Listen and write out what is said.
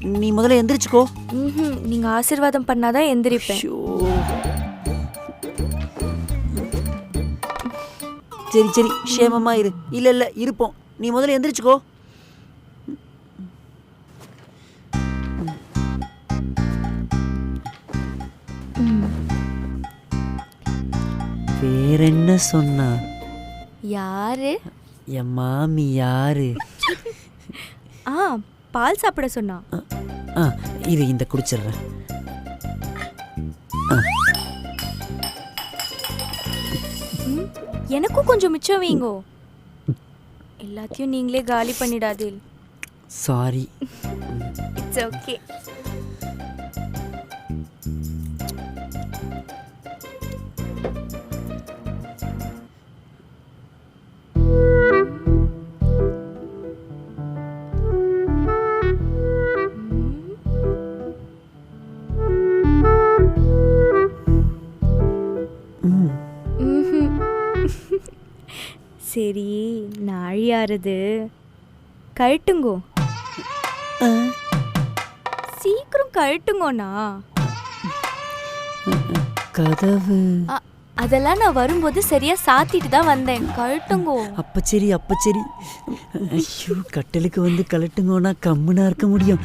நீ முதல்ல எந்திரிச்சுக்கோ. நீங்க ஆசீர்வாதம் பண்ணாதான் எந்திரிப்பேன். சரி சரி, க்ஷேமமா இரு. இல்ல இல்ல இருப்போம். நீ முதல்ல எந்திரிச்சுக்கோ. வேற என்ன சொன்னா? யாரு? என் மாமி யாரு? பால் சாப்பிட சொன்னா. இது இந்த குடிச்சிடுறேன். எனக்கும் கொஞ்சம் மிச்சம் வைங்கோ. எல்லாத்தையும் நீங்களே காலி பண்ணிடாதீல். சாரி. It's okay. சரி, நாழியாருது கழட்டுங்கோ. சீக்கிரம் கழட்டுங்கோண்ணா. கதவு அதெல்லாம் நான் வரும்போது சரியா சாத்திட்டு தான் வந்தேன். கழட்டுங்கோ. அப்ப சரி. ஐயோ, கட்டலுக்கு வந்து கழட்டுங்கோன்னா கம்முனா இருக்க முடியும்.